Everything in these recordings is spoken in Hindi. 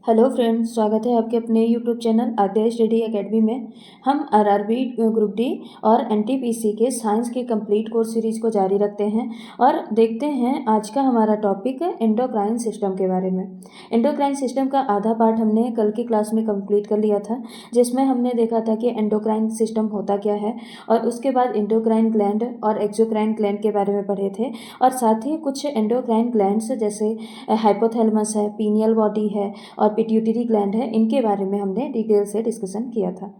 हेलो फ्रेंड्स, स्वागत है आपके अपने यूट्यूब चैनल आद्या स्टडी एकेडमी में। हम आरआरबी ग्रुप डी और एनटीपीसी के साइंस के कंप्लीट कोर्स सीरीज़ को जारी रखते हैं और देखते हैं आज का हमारा टॉपिक एंडोक्राइन सिस्टम के बारे में। एंडोक्राइन सिस्टम का आधा पार्ट हमने कल की क्लास में कंप्लीट कर लिया था, जिसमें हमने देखा था कि एंडोक्राइन सिस्टम होता क्या है और उसके बाद एंडोक्राइन ग्लैंड और एक्सोक्राइन ग्लैंड के बारे में पढ़े थे। और साथ ही कुछ एंडोक्राइन ग्लैंड्स जैसे हाइपोथैलेमस है, पीनियल बॉडी है और पिट्यूटरी ग्लैंड है, इनके बारे में हमने डिटेल से डिस्कशन किया था।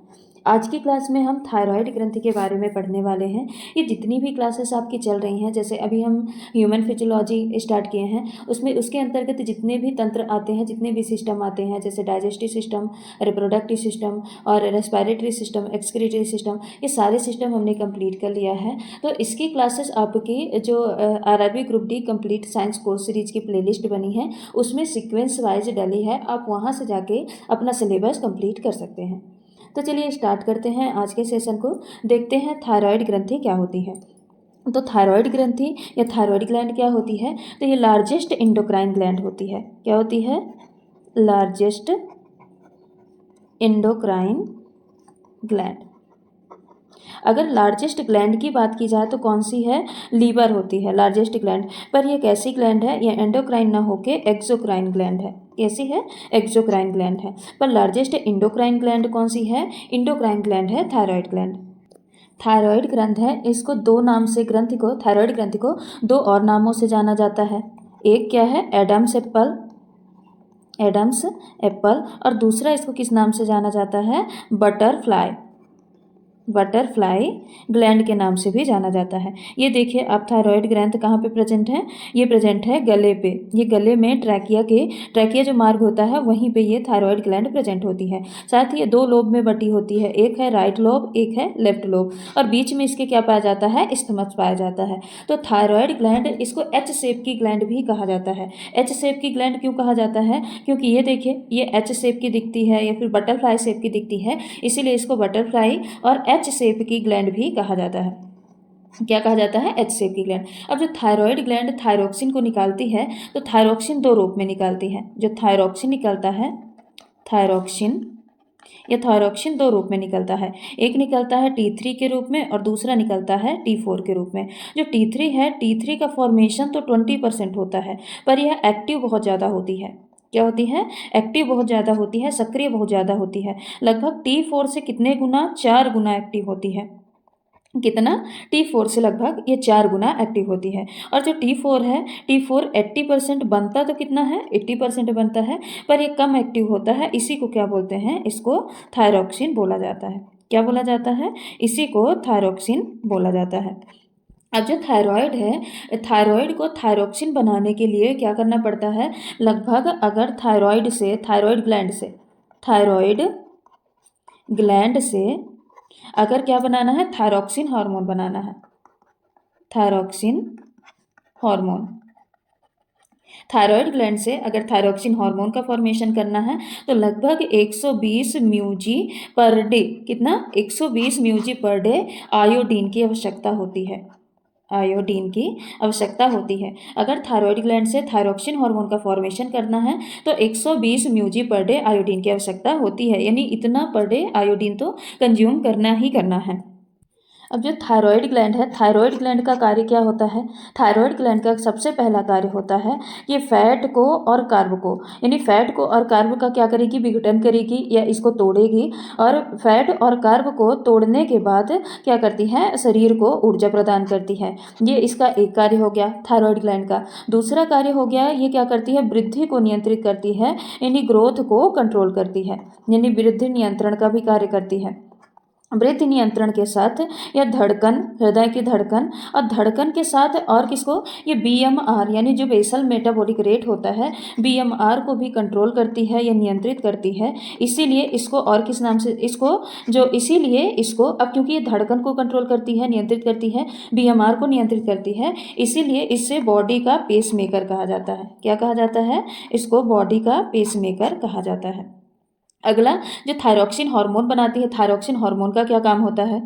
आज की क्लास में हम थायराइड ग्रंथि के बारे में पढ़ने वाले हैं। ये जितनी भी क्लासेस आपकी चल रही हैं, जैसे अभी हम ह्यूमन फिजियोलॉजी स्टार्ट किए हैं, उसमें उसके अंतर्गत जितने भी तंत्र आते हैं, जितने भी सिस्टम आते हैं, जैसे डाइजेस्टिव सिस्टम, रिप्रोडक्टिव सिस्टम और रेस्पिरेटरी सिस्टम, एक्सक्रीटरी सिस्टम, ये सारे सिस्टम हमने कंप्लीट कर लिया है। तो इसकी क्लासेस आपकी जो RRB group D complete science course series की प्लेलिस्ट बनी है, उसमें सीक्वेंस वाइज डली है। आप वहाँ से जाके अपना सिलेबस कंप्लीट कर सकते हैं। तो चलिए स्टार्ट करते हैं आज के सेशन को। देखते हैं थायराइड ग्रंथि क्या होती है। तो थायराइड ग्रंथि या थायराइड ग्लैंड क्या होती है? तो ये लार्जेस्ट एंडोक्राइन ग्लैंड होती है। क्या होती है? Largest endocrine gland. अगर लार्जेस्ट ग्लैंड की बात की जाए तो कौन सी है? लीवर होती है लार्जेस्ट ग्लैंड। पर ये कैसी ग्लैंड है? ये एंडोक्राइन ना होके एक्सोक्राइन ग्लैंड है। कैसी है? एक्सोक्राइन ग्लैंड है। पर लार्जेस्ट एंडोक्राइन ग्लैंड कौन सी है? इंडोक्राइन ग्लैंड है थायराइड ग्लैंड। थायराइड ग्रंथ है, इसको दो नाम से ग्रंथि को, थायराइड ग्रंथि को दो और नामों से जाना जाता है। एक क्या है? एडम्स एप्पल, एडम्स एप्पल, और दूसरा इसको किस नाम से जाना जाता है? बटरफ्लाई, बटरफ्लाई ग्लैंड के नाम से भी जाना जाता है। ये देखिए आप, थायराइड ग्रंथ कहाँ पे प्रेजेंट है? ये प्रेजेंट है गले पे। ये गले में ट्रैकिया जो मार्ग होता है, वहीं पे ये थायराइड ग्लैंड प्रेजेंट होती है। साथ ही ये दो लोब में बटी होती है, एक है राइट लोब, एक है लेफ्ट लोब, और बीच में इसके क्या पाया जाता है? स्टमच पाया जाता है। तो थायराइड ग्लैंड, इसको एच शेप की ग्लैंड भी कहा जाता है। एच शेप की ग्लैंड क्यों कहा जाता है? क्योंकि ये देखिए, ये एच शेप की दिखती है या फिर बटरफ्लाई शेप की दिखती है, इसीलिए इसको बटरफ्लाई और एच शेप की ग्लैंड भी कहा जाता है। क्या कहा जाता है? एच शेप की ग्लैंड। अब जो थायराइड ग्लैंड थायरोक्सिन को निकालती है, तो थायरोक्सिन दो रूप में निकालती है। जो थायरोक्सिन निकलता है, थायरोक्सिन, यह थायरोक्सिन दो रूप में निकलता है। एक निकलता है T3 के रूप में और दूसरा निकलता है T4 के रूप में। जो T3 है, T3 का फॉर्मेशन तो 20% होता है, पर यह एक्टिव बहुत ज़्यादा होती है। क्या होती है? एक्टिव बहुत ज़्यादा होती है, सक्रिय बहुत ज़्यादा होती है। लगभग T4 से कितने गुना? 4 गुना एक्टिव होती है। कितना? T4 से लगभग ये 4 गुना एक्टिव होती है। और जो T4 है, T4 80% बनता तो कितना है? 80% बनता है, पर ये कम एक्टिव होता है। इसी को क्या बोलते हैं? इसको थायरोक्सिन बोला जाता है। क्या बोला जाता है? इसी को थायरोक्सिन बोला जाता है। अब जो थायराइड है, थायराइड को थायरोक्सिन बनाने के लिए क्या करना पड़ता है? लगभग अगर थायराइड से, थायराइड ग्लैंड से अगर क्या बनाना है? थायरोक्सिन हार्मोन बनाना है। थायरोक्सिन हार्मोन, थायराइड ग्लैंड से अगर थायरोक्सिन हार्मोन का फॉर्मेशन करना है, तो लगभग 120 म्यूजी पर डे, कितना? 120 म्यूजी पर डे आयोडीन की आवश्यकता होती है। आयोडीन की आवश्यकता होती है। अगर थायराइड ग्लैंड से थायरोक्सिन हार्मोन का फॉर्मेशन करना है, तो 120 म्यूजी पर डे आयोडीन की आवश्यकता होती है। यानी इतना पर डे आयोडीन तो कंज्यूम करना ही करना है। अब जो थायराइड ग्लैंड है, थायराइड ग्लैंड का कार्य क्या होता है? थायराइड ग्लैंड का सबसे पहला कार्य होता है, ये फैट को और कार्ब को, यानी फैट को और कार्ब का क्या करेगी? विघटन करेगी या इसको तोड़ेगी। और फैट और कार्ब को तोड़ने के बाद क्या करती है? शरीर को ऊर्जा प्रदान करती है। ये इसका एक कार्य हो गया थायराइड ग्लैंड का। दूसरा कार्य हो गया, ये क्या करती है? वृद्धि को नियंत्रित करती है, यानी ग्रोथ को कंट्रोल करती है, यानी वृद्धि नियंत्रण का भी कार्य करती है। वृद्धि नियंत्रण के साथ यह धड़कन, हृदय की धड़कन, और धड़कन के साथ और किसको? ये बीएमआर, यानी जो बेसल मेटाबॉलिक रेट होता है, बीएमआर को भी कंट्रोल करती है या नियंत्रित करती है। इसीलिए इसको और किस नाम से, इसको जो, इसीलिए इसको, अब क्योंकि ये धड़कन को कंट्रोल करती है, नियंत्रित करती है, बीएमआर को नियंत्रित करती है, इसीलिए इसे बॉडी का पेस मेकर कहा जाता है। क्या कहा जाता है? इसको बॉडी का पेस मेकर कहा जाता है। अगला, जो थायरोक्सिन हार्मोन बनाती है, थायरोक्सिन हार्मोन का क्या काम होता है?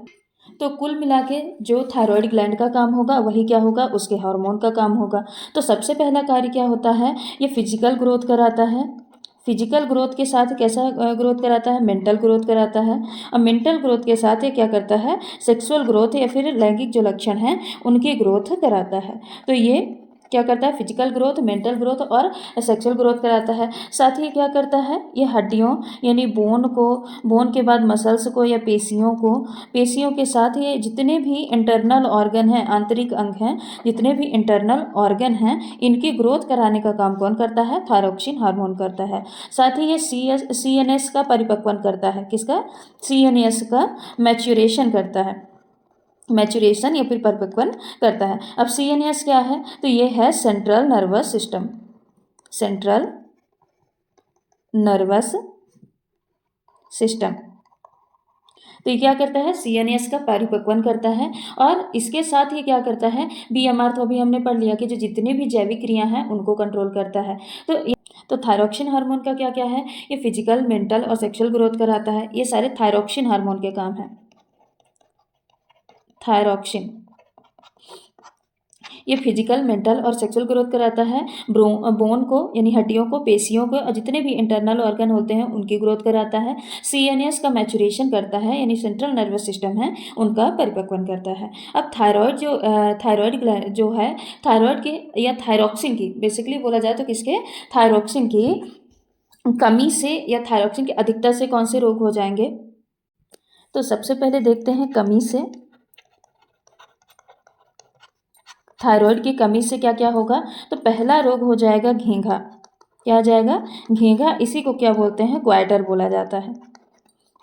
तो कुल मिला के जो थायराइड ग्लैंड का काम होगा, वही क्या होगा? उसके हार्मोन का काम होगा। तो सबसे पहला कार्य क्या होता है? ये फिजिकल ग्रोथ कराता है, फिजिकल ग्रोथ के साथ कैसा ग्रोथ कराता है, मेंटल ग्रोथ कराता है। अब मेंटल ग्रोथ के साथ ये क्या करता है, सेक्सुअल ग्रोथ या फिर लैंगिक जो लक्षण हैं उनकी ग्रोथ कराता है। तो ये क्या करता है, फिजिकल ग्रोथ, मेंटल ग्रोथ और सेक्सुअल ग्रोथ कराता है। साथ ही क्या करता है, ये हड्डियों यानी बोन को, बोन के बाद मसल्स को या पेशियों को, पेशियों के साथ ये जितने भी इंटरनल ऑर्गन हैं, आंतरिक अंग हैं, जितने भी इंटरनल ऑर्गन हैं, इनकी ग्रोथ कराने का काम कौन करता है, थायरोक्सिन हार्मोन करता है। साथ ही ये CNS का परिपक्वन करता है, किसका, CNS का मैच्यूरेशन करता है, मैच्यूरेशन या फिर परिपक्वन करता है। अब CNS क्या है, तो ये है central nervous system, central nervous system. तो ये क्या करता है, CNS का परिपक्वन करता है। और इसके साथ ये क्या करता है, BMR, तो अभी हमने पढ़ लिया कि जो जितने भी जैविक क्रिया हैं उनको कंट्रोल करता है। तो थायरोक्सिन हार्मोन का क्या क्या है, ये फिजिकल, मेंटल और सेक्सुअल ग्रोथ कराता है। ये सारे थायरोक्सिन हार्मोन के काम हैं। थायरोक्सिन ये फिजिकल, मेंटल और सेक्सुअल ग्रोथ कराता है। बोन को यानी हड्डियों को, पेशियों को और जितने भी इंटरनल ऑर्गन होते हैं उनकी ग्रोथ कराता है। CNS का मैच्यूरेशन करता है यानी सेंट्रल नर्वस सिस्टम है उनका परिपक्वन करता है। अब थायराइड जो है, थायराइड के या थायरोक्सिन की, बेसिकली बोला जाए तो किसके, थायरोक्सिन की कमी से या थायरोक्सिन की अधिकता से कौन से रोग हो जाएंगे। तो सबसे पहले देखते हैं कमी से, थायराइड की कमी से क्या क्या होगा। तो पहला रोग हो जाएगा घेंघा, क्या आ जाएगा, घेंघा। इसी को क्या बोलते हैं, ग्वाइटर बोला जाता है,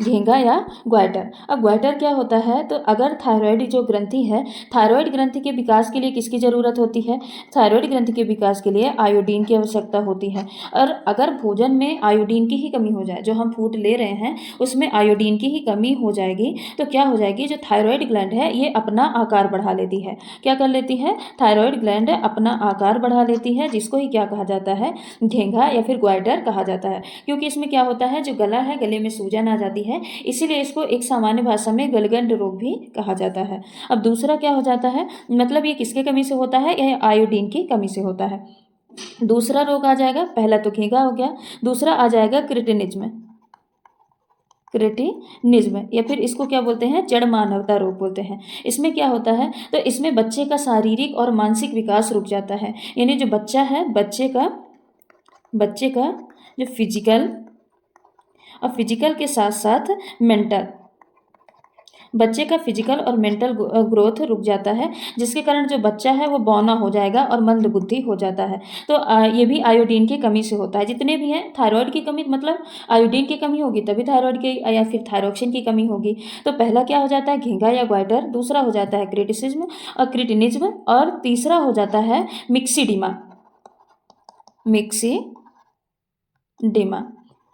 घेंघा या ग्वाइटर। अब ग्वाइटर क्या होता है, तो अगर थायराइड जो ग्रंथि है, थायराइड ग्रंथि के विकास के लिए किसकी ज़रूरत होती है, थायराइड ग्रंथि के विकास के लिए आयोडीन की आवश्यकता होती है। और अगर भोजन में आयोडीन की ही कमी हो जाए, जो हम फूड ले रहे हैं उसमें आयोडीन की ही कमी हो जाएगी, तो क्या हो जाएगी, जो थायराइड ग्लैंड है ये अपना आकार बढ़ा लेती है। क्या कर लेती है, थायराइड ग्लैंड अपना आकार बढ़ा लेती है, जिसको ही क्या कहा जाता है, घेंघा या फिर ग्वाइटर कहा जाता है। क्योंकि इसमें क्या होता है, जो गला है, गले में सूजन आ जाती है, इसीलिए इसको एक सामान्य भाषा में गलगंड रोग भी कहा जाता है। अब दूसरा क्या हो जाता है, मतलब ये किसके कमी से होता है, यह आयोडीन की कमी से होता है। दूसरा रोग आ जाएगा, पहला तो घेंघा हो गया, दूसरा आ जाएगा क्रिटिनिज्म, क्रिटिनिज्म या फिर इसको क्या बोलते हैं, जड़ मानवता रोग बोलते हैं। इसमें क्या होता है, तो इसमें बच्चे का शारीरिक और मानसिक विकास रुक जाता है। यानी जो बच्चा है, बच्चे का जो फिजिकल और फिजिकल के साथ साथ मेंटल, बच्चे का फिजिकल और मेंटल ग्रोथ रुक जाता है, जिसके कारण जो बच्चा है वो बौना हो जाएगा और मंद बुद्धि हो जाता है। तो ये भी आयोडीन की कमी से होता है। जितने भी हैं, थायराइड की कमी मतलब आयोडीन की कमी होगी तभी थायराइड की या फिर थायरोक्सिन की कमी होगी। तो पहला क्या हो जाता है, घेंघा या ग्वाइटर, दूसरा हो जाता है क्रिटिनिज्म और तीसरा हो जाता है मिक्सीडिमा, मिक्सीडिमा,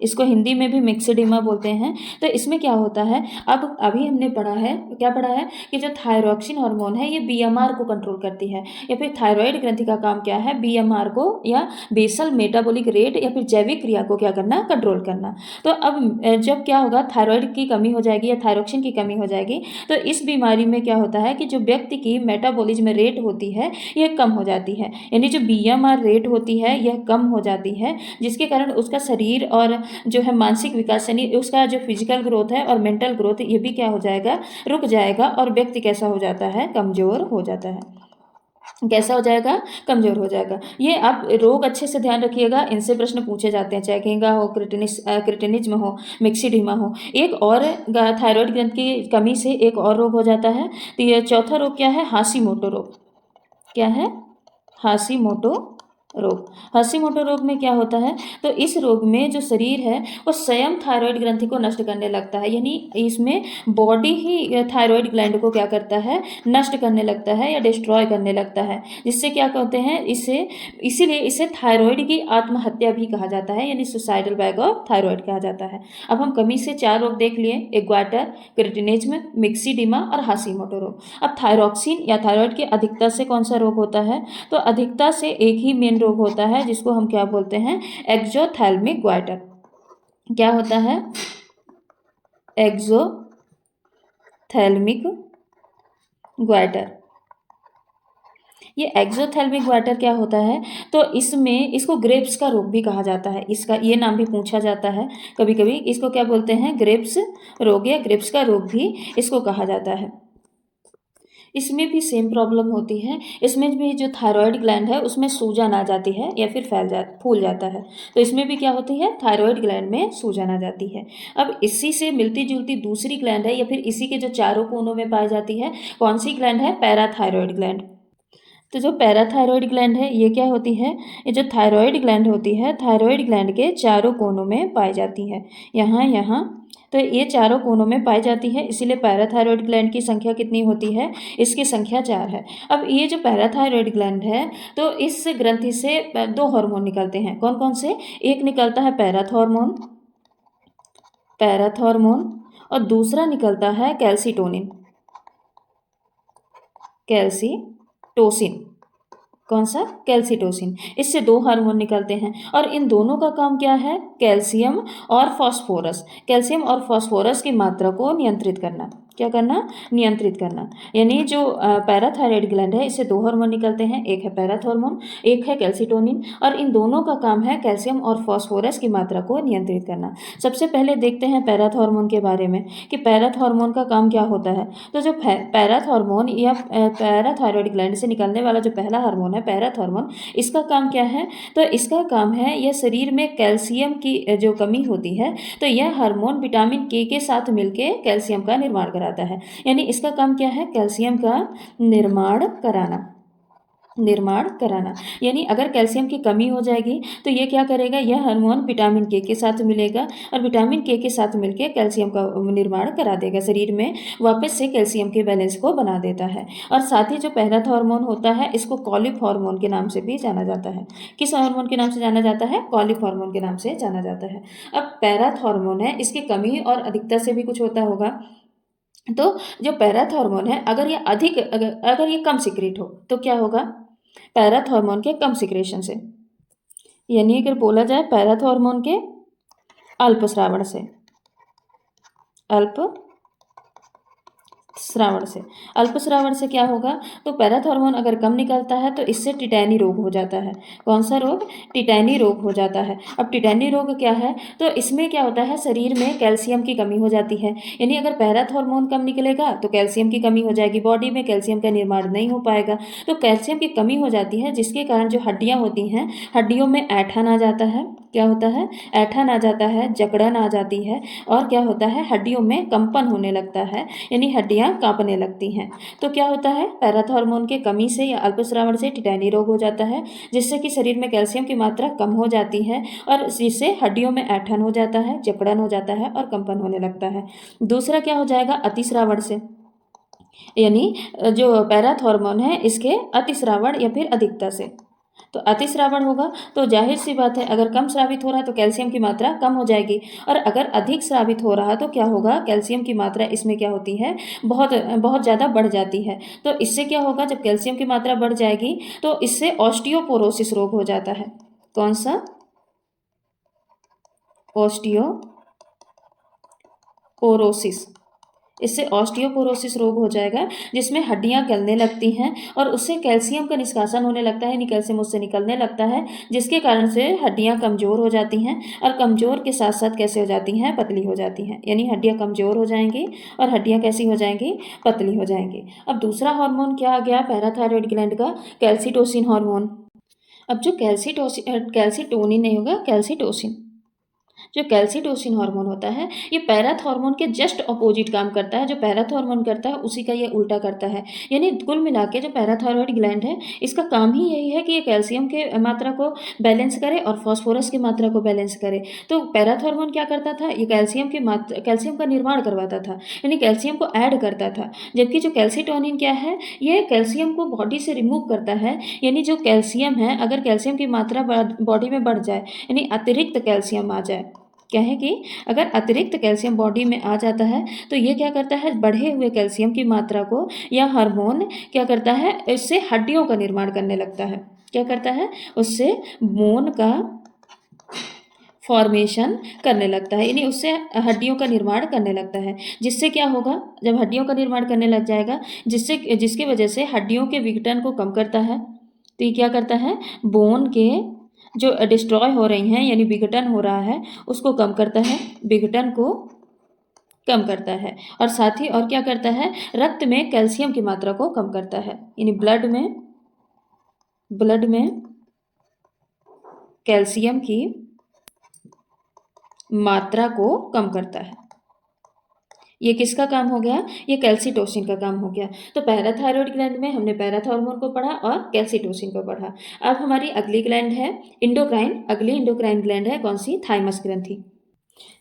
इसको हिंदी में भी मिक्सीडिमा बोलते हैं। तो इसमें क्या होता है, अब अभी हमने पढ़ा है, क्या पढ़ा है, कि जो थायरोक्सिन हार्मोन है ये BMR को कंट्रोल करती है, या फिर थायराइड ग्रंथि का काम क्या है, BMR को या बेसल मेटाबॉलिक रेट या फिर जैविक क्रिया को क्या करना, कंट्रोल करना। तो अब जब क्या होगा, थायराइड की कमी हो जाएगी या थायरोक्सिन की कमी हो जाएगी, तो इस बीमारी में क्या होता है कि जो व्यक्ति की मेटाबॉलिज्म रेट होती है यह कम हो जाती है, यानी जो BMR रेट होती है यह कम हो जाती है, जिसके कारण उसका शरीर और जो है मानसिक विकास यानी उसका जो फिजिकल ग्रोथ है और मेंटल ग्रोथ ये भी क्या हो जाएगा, रुक जाएगा। और व्यक्ति कैसा हो जाता है, कमजोर हो जाता है। कैसा हो जाएगा, कमजोर हो जाएगा। ये आप रोग अच्छे से ध्यान रखिएगा, इनसे प्रश्न पूछे जाते हैं, चाहे घेंघा हो, क्रिटिनिज्म हो, मिक्सीडिमा हो। एक और थायराइड ग्रंथि की कमी से एक और रोग हो जाता है। तो ये चौथा रोग क्या है, हाशीमोटो रोग। क्या है, हाशीमोटो रोग। हाशीमोटो रोग में क्या होता है, तो इस रोग में जो शरीर है वो स्वयं थायराइड ग्रंथि को नष्ट करने लगता है, यानी इसमें बॉडी ही थायराइड ग्लैंड को क्या करता है, नष्ट करने लगता है या डिस्ट्रॉय करने लगता है, जिससे क्या कहते हैं, इसीलिए इसे थायराइड की आत्महत्या भी कहा जाता है, यानी सुसाइडल बैग ऑफ थायराइड कहा जाता है। अब हम कमी से 4 रोग देख लिए, एक ग्वाइटर, क्रिटिनिज्म, मिक्सीडिमा और हाशीमोटो रोग। अब थायरोक्सिन या थायराइड की अधिकता से कौन सा रोग होता है, तो अधिकता से एक ही मेन रोग होता है जिसको हम क्या बोलते हैं, एक्सोथैल्मिक ग्वाइटर। क्या होता है, एक्सोथैल्मिक ग्वाइटर। ये एक्सोथैल्मिक वाटर क्या होता है, तो इसमें इसको ग्रेप्स का रोग भी कहा जाता है, इसका ये नाम भी पूछा जाता है कभी कभी। इसको क्या बोलते हैं, ग्रेप्स रोग या ग्रेप्स का रोग भी इसको कहा जाता है। इसमें भी सेम प्रॉब्लम होती है, इसमें भी जो थायराइड ग्लैंड है उसमें सूजन आ जाती है या फिर फूल जाता है। तो इसमें भी क्या होती है, थायराइड ग्लैंड में सूजन आ जाती है। अब इसी से मिलती जुलती दूसरी ग्लैंड है या फिर इसी के जो चारों कोनों में पाई जाती है, कौन सी ग्लैंड है, पैराथायरॉयड ग्लैंड। तो जो पैराथायरॉयड ग्लैंड है ये क्या होती है, ये जो थायराइड ग्लैंड होती है, थायराइड ग्लैंड के चारों कोनों में पाई जाती है, यहाँ यहाँ। तो ये चारों कोनों में पाई जाती है, इसीलिए पैराथायरॉयड ग्लैंड की संख्या कितनी होती है, इसकी संख्या 4 है। अब ये जो पैराथायरॉयड ग्लैंड है, तो इस ग्रंथि से 2 हार्मोन निकलते हैं, कौन कौन से, एक निकलता है पैराथॉर्मोन, और दूसरा निकलता है कैल्सीटोनिन, कैल्सीटोसिन। कौन सा, कैल्सीटोसिन। इससे 2 हार्मोन निकलते हैं और इन दोनों का काम क्या है, कैल्शियम और फास्फोरस, कैल्शियम और फास्फोरस की मात्रा को नियंत्रित करना। क्या करना, नियंत्रित करना। यानी जो पैराथायरॉयड ग्लैंड है इससे 2 हार्मोन निकलते हैं, एक है पैराथॉर्मोन, एक है कैल्सीटोनिन, और इन दोनों का काम है कैल्शियम और फास्फोरस की मात्रा को नियंत्रित करना। सबसे पहले देखते हैं पैराथॉर्मोन के बारे में कि पैराथॉर्मोन का काम क्या होता है। तो जो पैराथॉर्मोन या पैराथायरॉयड ग्लैंड से निकलने वाला जो पहला हार्मोन है पैराथॉर्मोन, इसका काम क्या है, तो इसका काम है यह शरीर में कैल्शियम की जो कमी होती है, तो यह हार्मोन विटामिन के साथ मिलके कैल्शियम का निर्माण कराता है। यानी इसका काम क्या है, कैल्शियम का निर्माण कराना। यानी अगर कैल्शियम की कमी हो जाएगी तो ये क्या करेगा, यह हार्मोन विटामिन के साथ मिलेगा और विटामिन के साथ मिलकर कैल्शियम का निर्माण करा देगा, शरीर में वापस से कैल्शियम के बैलेंस को बना देता है। और साथ ही जो पैराथॉर्मोन होता है इसको कॉलिक हार्मोन के नाम से भी जाना जाता है। किस हार्मोन के नाम से जाना जाता है, कॉलिक हार्मोन के नाम से जाना जाता है। अब पैराथॉर्मोन है, इसकी कमी और अधिकता से भी कुछ होता होगा। तो जो पैराथॉर्मोन है अगर ये कम सीक्रेट हो तो क्या होगा, पैराथॉर्मोन के कम सिक्रेशन से, यानी अगर बोला जाए पैराथॉर्मोन के अल्पस्रावन से, अल्पस्रावन से क्या होगा, तो पैराथॉर्मोन अगर कम निकलता है तो इससे टिटैनी रोग हो जाता है। कौन सा रोग, टिटैनी रोग हो जाता है। अब टिटैनी रोग क्या है, तो इसमें क्या होता है, शरीर में कैल्शियम की कमी हो जाती है। यानी अगर पैराथॉर्मोन कम निकलेगा तो कैल्शियम की कमी हो जाएगी, बॉडी में कैल्शियम का निर्माण नहीं हो पाएगा, तो कैल्शियम की कमी हो जाती है, जिसके कारण जो हड्डियाँ होती हैं, हड्डियों में ऐंठन आ जाता है। क्या होता है, ऐंठन आ जाता है, जकड़न आ जाती है, और क्या होता है, हड्डियों में कंपन होने लगता है, यानी हड्डियाँ कांपने लगती हैं। तो क्या होता है, पैराथॉर्मोन के कमी से या अल्पस्रावन से टिटैनी रोग हो जाता है, जिससे कि शरीर में कैल्शियम की मात्रा कम हो जाती है और जिससे हड्डियों में ऐंठन हो जाता है, जकड़न हो जाता है और कंपन होने लगता है। दूसरा क्या हो जाएगा, अतिस्रावन से, यानी जो पैराथॉर्मोन है इसके अतिस्रावन या फिर अधिकता से। तो अतिस्रावन होगा तो जाहिर सी बात है, अगर कम स्रावित हो रहा है तो कैल्शियम की मात्रा कम हो जाएगी, और अगर अधिक स्रावित हो रहा तो क्या होगा, कैल्शियम की मात्रा इसमें क्या होती है, बहुत बहुत ज़्यादा बढ़ जाती है। तो इससे क्या होगा, जब कैल्शियम की मात्रा बढ़ जाएगी तो इससे ऑस्टियोपोरोसिस रोग हो जाता है। कौन सा, ऑस्टियोपोरोसिस। इससे ऑस्टियोपोरोसिस रोग हो जाएगा, जिसमें हड्डियां गलने लगती हैं और उससे कैल्शियम का निष्कासन होने लगता है, यानी कैल्शियम उससे निकलने लगता है, जिसके कारण से हड्डियां कमज़ोर हो जाती हैं, और कमज़ोर के साथ साथ कैसे हो जाती हैं, पतली हो जाती हैं। यानी हड्डियां कमज़ोर हो जाएंगी और हड्डियां कैसी हो जाएंगी, पतली हो जाएंगी। अब दूसरा हार्मोन क्या आ गया पैराथायरॉयड ग्लैंड का, कैल्सीटोसिन हार्मोन। अब जो कैल्सीटोनिन नहीं होगा, कैल्सीटोसिन, जो कैल्सीटोसिन हार्मोन होता है ये पैराथॉर्मोन के जस्ट अपोजिट काम करता है। जो पैराथॉर्मोन करता है उसी का ये उल्टा करता है। यानी कुल मिला के जो पैराथायरॉयड ग्लैंड है इसका काम ही यही है कि ये कैल्शियम के मात्रा को बैलेंस करे और फास्फोरस की मात्रा को बैलेंस करे। तो पैराथॉर्मोन क्या करता था, ये कैल्शियम का निर्माण करवाता था, यानी कैल्शियम को ऐड करता था। जबकि जो कैल्सीटोनिन क्या है, ये कैल्शियम को बॉडी से रिमूव करता है। यानी जो कैल्शियम है, अगर कैल्शियम की मात्रा बॉडी में बढ़ जाए, यानी अतिरिक्त कैल्शियम आ जाए, क्या है कि अगर अतिरिक्त कैल्शियम बॉडी में आ जाता है तो ये क्या करता है, बढ़े हुए कैल्शियम की मात्रा को या हार्मोन क्या करता है, इससे हड्डियों का निर्माण करने लगता है। क्या करता है, उससे बोन का फॉर्मेशन करने लगता है, यानी उससे हड्डियों का निर्माण करने लगता है। जिससे क्या होगा, जब हड्डियों का निर्माण करने लग जाएगा, जिसकी वजह से हड्डियों के विघटन को कम करता है। तो ये क्या करता है, बोन के जो डिस्ट्रॉय हो रही हैं यानी विघटन हो रहा है उसको कम करता है, विघटन को कम करता है। और साथ ही और क्या करता है, रक्त में कैल्शियम की मात्रा को कम करता है, यानी ब्लड में कैल्शियम की मात्रा को कम करता है। ये किसका काम हो गया, ये कैल्सिटोसिन का काम हो गया। तो पैराथायरॉयड ग्लैंड में हमने पैराथॉर्मोन को पढ़ा और कैल्सिटोसिन को पढ़ा। अब हमारी अगली ग्लैंड है इंडोक्राइन। अगली इंडोक्राइन ग्लैंड है कौन सी, थाइमस ग्रंथि।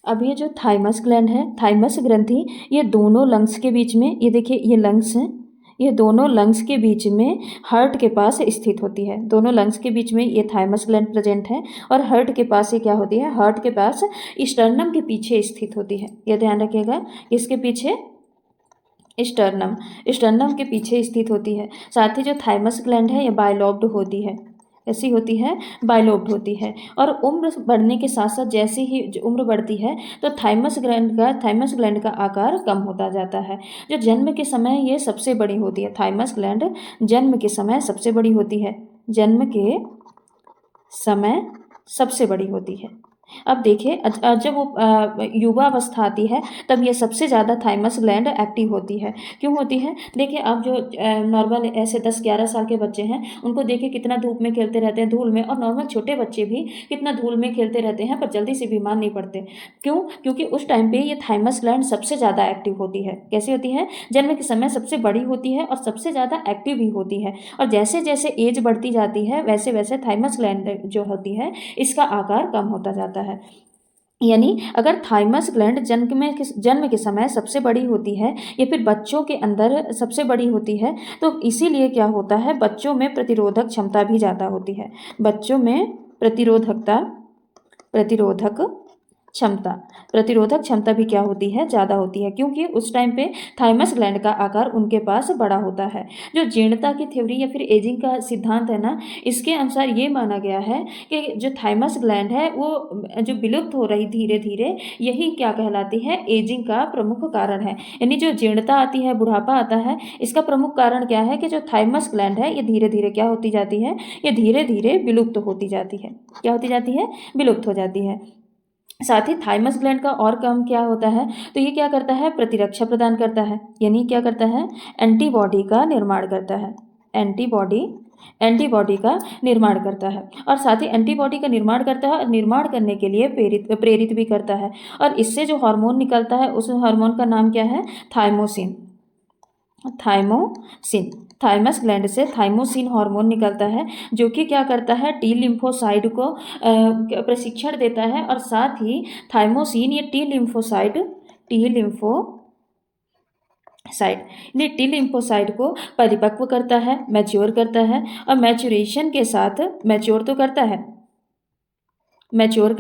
अब ये जो थाइमस ग्लैंड है, थाइमस ग्रंथि, ये दोनों लंग्स के बीच में, ये देखिए ये लंग्स हैं, ये दोनों लंग्स के बीच में हार्ट के पास स्थित होती है। दोनों लंग्स के बीच में ये थाइमस ग्लैंड प्रेजेंट है और हार्ट के पास ये क्या होती है, हार्ट के पास स्टर्नम के पीछे स्थित होती है। ये ध्यान रखिएगा, किसके पीछे, स्टर्नम के पीछे स्थित होती है। साथ ही जो थाइमस ग्लैंड है ये बायलॉब्ड होती है, ऐसी होती है, बायलॉब्ड होती है। और उम्र बढ़ने के साथ साथ जैसे ही उम्र बढ़ती है तो थाइमस ग्लैंड का आकार कम होता जाता है। जो जन्म के समय ये सबसे बड़ी होती है, थाइमस ग्लैंड जन्म के समय सबसे बड़ी होती है, जन्म के समय सबसे बड़ी होती है। अब देखिए जब वो युवावस्था आती है तब ये सबसे ज़्यादा थाइमस ग्लैंड एक्टिव होती है। क्यों होती है, देखिए अब जो नॉर्मल ऐसे 10-11 साल के बच्चे हैं उनको देखिए कितना धूप में खेलते रहते हैं, धूल में, और नॉर्मल छोटे बच्चे भी कितना धूल में खेलते रहते हैं पर जल्दी से बीमार नहीं पड़ते। क्यों, क्योंकि उस टाइम पे ये थाइमस ग्लैंड सबसे ज़्यादा एक्टिव होती है। कैसी होती है, जन्म के समय सबसे बड़ी होती है और सबसे ज़्यादा एक्टिव भी होती है। और जैसे जैसे एज बढ़ती जाती है वैसे वैसे थाइमस ग्लैंड जो होती है इसका आकार कम होता जाता है। यानी अगर थाइमस ग्लैंड जन्म के समय सबसे बड़ी होती है या फिर बच्चों के अंदर सबसे बड़ी होती है तो इसीलिए क्या होता है, बच्चों में प्रतिरोधक क्षमता भी ज़्यादा होती है। बच्चों में प्रतिरोधक क्षमता भी क्या होती है, ज़्यादा होती है, क्योंकि उस टाइम पे थाइमस ग्लैंड का आकार उनके पास बड़ा होता है। जो जीर्णता की थ्योरी या फिर एजिंग का सिद्धांत है ना, इसके अनुसार ये माना गया है कि जो थाइमस ग्लैंड है वो जो विलुप्त हो रही धीरे धीरे, यही क्या कहलाती है, एजिंग का प्रमुख कारण है। यानी जो जीर्णता आती है, बुढ़ापा आता है, इसका प्रमुख कारण क्या है कि जो थाइमस ग्लैंड है ये धीरे धीरे क्या होती जाती है, ये धीरे धीरे विलुप्त होती जाती है। क्या होती जाती है, विलुप्त हो जाती है। साथ ही थाइमस ग्लैंड का और काम क्या होता है, तो ये क्या करता है, प्रतिरक्षा प्रदान करता है, यानी क्या करता है, एंटीबॉडी का निर्माण करता है, एंटीबॉडी का निर्माण करता है। और साथ ही एंटीबॉडी का निर्माण करता है और निर्माण करने के लिए प्रेरित भी करता है। और इससे जो हार्मोन निकलता है उस हार्मोन का नाम क्या है, थाइमोसिन। थाइमस ग्लैंड से थाइमोसिन हार्मोन निकलता है जो कि क्या करता है, टी लिम्फोसाइड को प्रशिक्षण देता है। और साथ ही थाइमोसिन ये टी लिम्फोसाइड को परिपक्व करता है, मैच्योर करता है। और मैच्योरेशन के साथ मैच्योर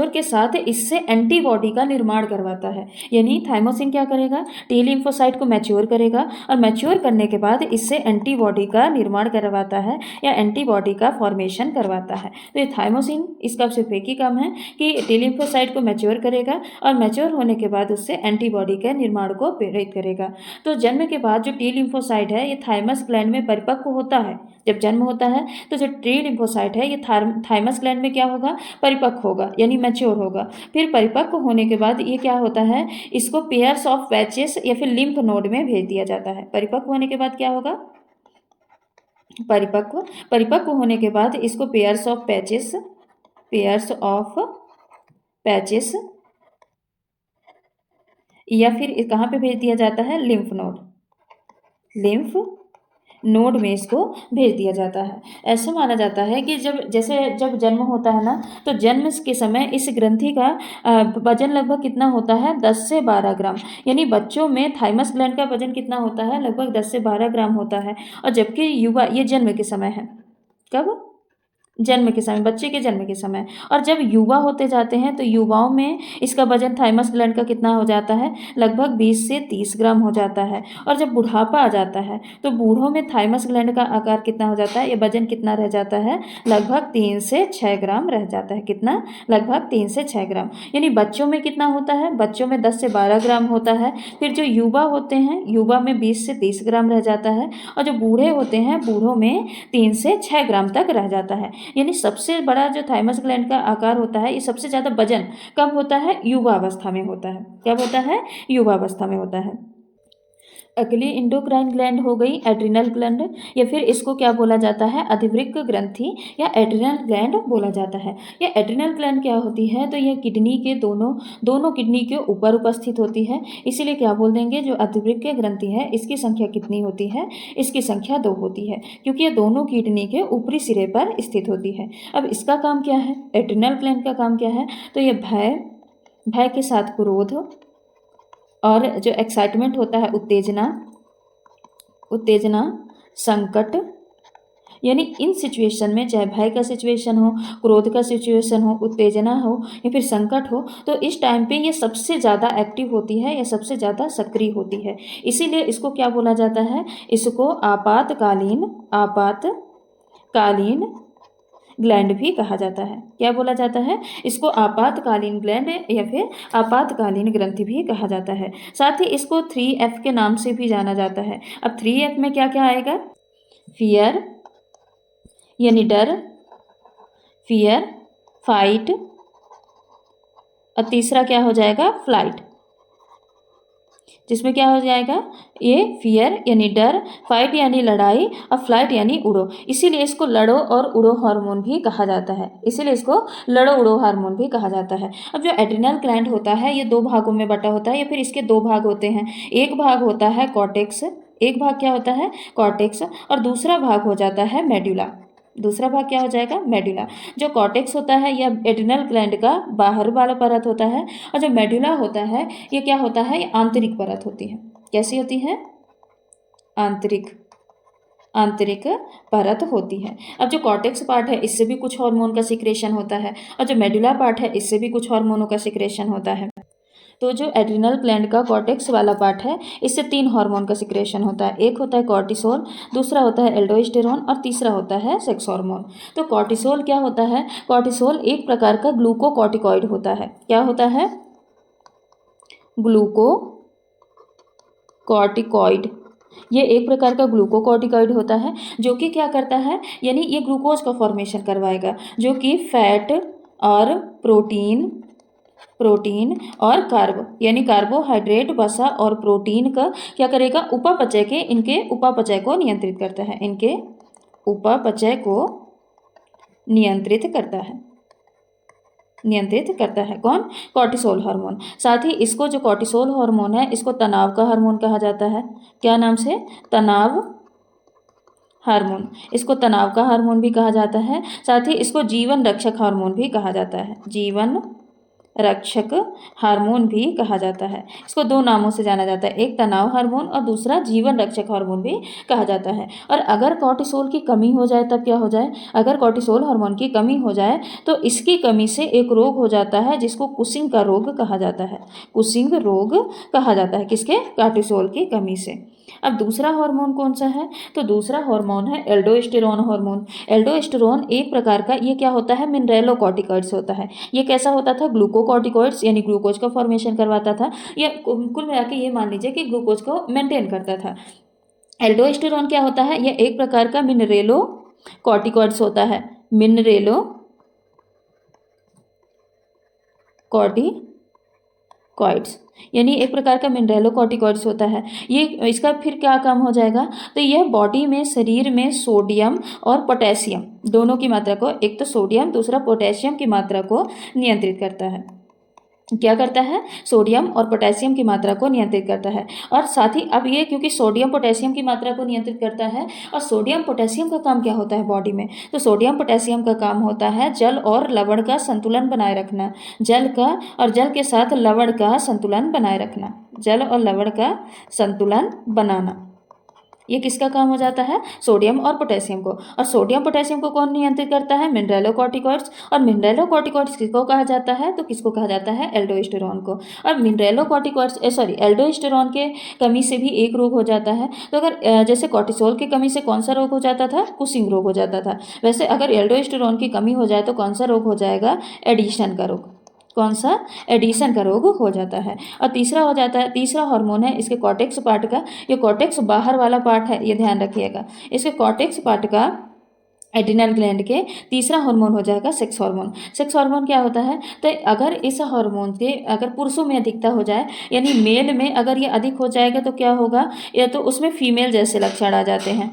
के साथ इससे एंटीबॉडी का निर्माण करवाता है। यानी थाइमोसिन क्या करेगा, टी लिम्फोसाइट को मैच्योर करेगा और मैच्योर करने के बाद इससे एंटीबॉडी का निर्माण करवाता है या एंटीबॉडी का फॉर्मेशन करवाता है। तो ये थाइमोसिन इसका सिर्फ एक ही काम है कि टी लिम्फोसाइट को मैच्योर करेगा और मैच्योर होने के बाद उससे एंटीबॉडी के निर्माण को प्रेरित करेगा। तो जन्म के बाद जो टी लिम्फोसाइट है ये थाइमस ग्लैंड में परिपक्व होता है। जब जन्म होता है तो जो टी लिम्फोसाइट है ये थाइमस ग्लैंड में क्या होगा, परिपक्व होगा, यानी मैच्योर होगा। फिर परिपक्व होने के बाद ये क्या होता है, इसको पेयर्स ऑफ पैचेस या फिर लिम्फ नोड में भेज दिया जाता है। परिपक्व होने के बाद क्या होगा, परिपक्व होने के बाद इसको पेयर्स ऑफ पैचेस या फिर कहाँ पे भेज दिया जाता है, लिम्फ नोड में इसको भेज दिया जाता है। ऐसा माना जाता है कि जब जन्म होता है ना, तो जन्म के समय इस ग्रंथि का वजन लगभग कितना होता है, 10 से 12 ग्राम। यानी बच्चों में थाइमस ग्लैंड का वजन कितना होता है, लगभग 10 से 12 ग्राम होता है। और जबकि युवा, ये जन्म के समय है, कब, जन्म के समय, बच्चे के जन्म के समय। और जब युवा होते जाते हैं तो युवाओं में इसका वजन थाइमस ग्लैंड का कितना हो जाता है, लगभग 20 से 30 ग्राम हो जाता है। और जब बुढ़ापा आ जाता है तो बूढ़ों में थाइमस ग्लैंड का आकार कितना हो जाता है, ये वजन कितना रह जाता है, लगभग 3 से 6 ग्राम रह जाता है। कितना, लगभग 3 से 6 ग्राम। यानी बच्चों में कितना होता है, बच्चों में 10 से 12 ग्राम होता है। फिर जो युवा होते हैं, युवा में 20 से 30 ग्राम रह जाता है। और जो बूढ़े होते हैं, बूढ़ों में 3 से 6 ग्राम तक रह जाता है। यानी सबसे बड़ा जो थाइमस ग्लैंड का आकार होता है, ये सबसे ज़्यादा वजन कब होता है, युवा अवस्था में होता है। कब होता है, युवा अवस्था में होता है। अगली इंडोक्राइन ग्लैंड हो गई एड्रिनल ग्लैंड, या फिर इसको क्या बोला जाता है, अधिवृक्क ग्रंथि या एड्रिनल ग्लैंड बोला जाता है। यह एड्रिनल ग्लैंड क्या होती है, तो यह किडनी के दोनों किडनी के ऊपर उपस्थित होती है। इसीलिए क्या बोल देंगे, जो अधिवृक्क ग्रंथि है इसकी संख्या कितनी होती है, इसकी संख्या 2 होती है, क्योंकि यह दोनों किडनी के ऊपरी सिरे पर स्थित होती है। अब इसका काम क्या है, एड्रिनल ग्लैंड का काम क्या है, तो यह भय के साथ क्रोध और जो एक्साइटमेंट होता है, उत्तेजना, संकट, यानी इन सिचुएशन में, चाहे भय का सिचुएशन हो, क्रोध का सिचुएशन हो, उत्तेजना हो या फिर संकट हो, तो इस टाइम पे ये सबसे ज़्यादा एक्टिव होती है या सबसे ज़्यादा सक्रिय होती है। इसीलिए इसको क्या बोला जाता है, इसको आपातकालीन ग्लैंड भी कहा जाता है। क्या बोला जाता है, इसको आपातकालीन ग्लैंड या फिर आपातकालीन ग्रंथि भी कहा जाता है। साथ ही इसको 3F के नाम से भी जाना जाता है। अब 3F में क्या क्या आएगा, फियर यानी डर, फियर, फाइट, और तीसरा क्या हो जाएगा, फ्लाइट, जिसमें क्या हो जाएगा, ये फियर यानी डर, फाइट यानी लड़ाई, और फ्लाइट यानी उड़ो। इसीलिए इसको लड़ो और उड़ो हार्मोन भी कहा जाता है। इसीलिए इसको लड़ो उड़ो हार्मोन भी कहा जाता है। अब जो एड्रिनल ग्लैंड होता है, ये 2 भागों में बटा होता है, या फिर इसके 2 भाग होते हैं। एक भाग होता है कॉर्टेक्स, एक भाग क्या होता है, कॉर्टेक्स, और दूसरा भाग हो जाता है मेडुला। दूसरा भाग क्या हो जाएगा, मेडुला। जो कॉर्टेक्स होता है यह एड्रिनल ग्लैंड का बाहर वाला परत होता है, और जो मेडुला होता है ये क्या होता है, ये आंतरिक परत होती है। कैसी होती है, आंतरिक परत होती है। अब जो कॉर्टेक्स पार्ट है इससे भी कुछ हार्मोन का सिक्रेशन होता है, और जो मेडुला पार्ट है इससे भी कुछ हार्मोनों का सिक्रेशन होता है। तो जो एड्रिनल ग्लैंड का कॉर्टेक्स वाला पार्ट है, इससे 3 हार्मोन का सिक्रेशन होता है। एक होता है कॉर्टिसोल, दूसरा होता है एल्डोस्टेरोन, और तीसरा होता है सेक्स हार्मोन। तो कॉर्टिसोल क्या होता है, कॉर्टिसोल एक प्रकार का ग्लूकोकॉर्टिकॉइड होता है। क्या होता है, ग्लूकोकॉर्टिकॉइड। ये एक प्रकार का ग्लूकोकॉर्टिकॉइड होता है, जो कि क्या करता है, यानी ये ग्लूकोज का फॉर्मेशन करवाएगा, जो कि फैट और प्रोटीन और कार्ब यानी कार्बोहाइड्रेट, वसा और प्रोटीन का क्या करेगा, इनके उपापचय को नियंत्रित करता है। इनके उपापचय को नियंत्रित करता है कौन, कॉर्टिसोल हार्मोन। साथ ही इसको जो कॉर्टिसोल हार्मोन है इसको तनाव का हार्मोन कहा जाता है। क्या नाम से, तनाव हार्मोन। इसको तनाव का हार्मोन भी कहा जाता है। साथ ही इसको जीवन रक्षक हार्मोन भी कहा जाता है। जीवन रक्षक हार्मोन भी कहा जाता है। इसको 2 नामों से जाना जाता है, एक तनाव हार्मोन और दूसरा जीवन रक्षक हार्मोन भी कहा जाता है। और अगर कॉर्टिसोल की कमी हो जाए तब क्या हो जाए, अगर कॉर्टिसोल हार्मोन की कमी हो जाए तो इसकी कमी से एक रोग हो जाता है जिसको कुशिंग का रोग कहा जाता है। कुशिंग रोग कहा जाता है किसके, कॉर्टिसोल की कमी से। अब दूसरा हार्मोन कौन सा है, तो दूसरा हार्मोन है एल्डोस्टेरोन हार्मोन। एल्डोस्टेरोन एक प्रकार का ये क्या होता है, मिनरेलोकॉर्टिकॉइड्स होता है। ये कैसा होता था, ग्लूकोकॉर्टिकॉइड्स यानी ग्लूकोज का फॉर्मेशन करवाता था। ये कुल मिला के ये मान लीजिए कि ग्लूकोज को मेंटेन करता था। एल्डोस्टेरोन क्या होता है, यह एक प्रकार का मिनरेलोकॉर्टिकॉइड्स होता है। मिनरेलोकॉर्टिकॉइड्स यानी एक प्रकार का मिनरेलोकॉर्टिकॉइड्स होता है। ये इसका फिर क्या काम हो जाएगा, तो यह बॉडी में, शरीर में सोडियम और पोटेशियम दोनों की मात्रा को, एक तो सोडियम दूसरा पोटेशियम की मात्रा को नियंत्रित करता है। क्या करता है, सोडियम और पोटेशियम की मात्रा को नियंत्रित करता है। और साथ ही अब ये क्योंकि सोडियम पोटेशियम की मात्रा को नियंत्रित करता है, और सोडियम पोटेशियम का काम क्या होता है बॉडी में, तो सोडियम पोटेशियम का काम होता है जल और लवण का संतुलन बनाए रखना। जल का और जल के साथ लवण का संतुलन बनाए रखना, जल और लवण का संतुलन बनाना। ये किसका काम हो जाता है? सोडियम और पोटेशियम को। और सोडियम पोटेशियम को कौन नियंत्रित करता है? मिनरलोकॉर्टिकॉइड्स। और मिनरलोकॉर्टिकॉइड्स किसको कहा जाता है? तो किसको कहा जाता है? एल्डोस्टेरॉन को। और मिनरलोकॉर्टिकॉइड्स एल्डोस्टेरॉन के कमी से भी एक रोग हो जाता है। तो अगर जैसे कॉर्टिसोल की कमी से कौन सा रोग हो जाता था? कुशिंग रोग हो जाता था। वैसे अगर एल्डोस्टेरॉन की कमी हो जाए तो कौन सा रोग हो जाएगा? एडिशन का रोग। कौन सा? एडिशन का रोग हो जाता है। और तीसरा हो जाता है, तीसरा हार्मोन है इसके कॉर्टेक्स पार्ट का। ये कॉर्टेक्स बाहर वाला पार्ट है, ये ध्यान रखिएगा। इसके कॉर्टेक्स पार्ट का एड्रिनल ग्लैंड के तीसरा हार्मोन हो जाएगा सेक्स हार्मोन। सेक्स हार्मोन क्या होता है? तो अगर इस हार्मोन के अगर पुरुषों में अधिकता हो जाए, यानी मेल में अगर ये अधिक हो जाएगा तो क्या होगा? या तो उसमें फीमेल जैसे लक्षण आ जाते हैं।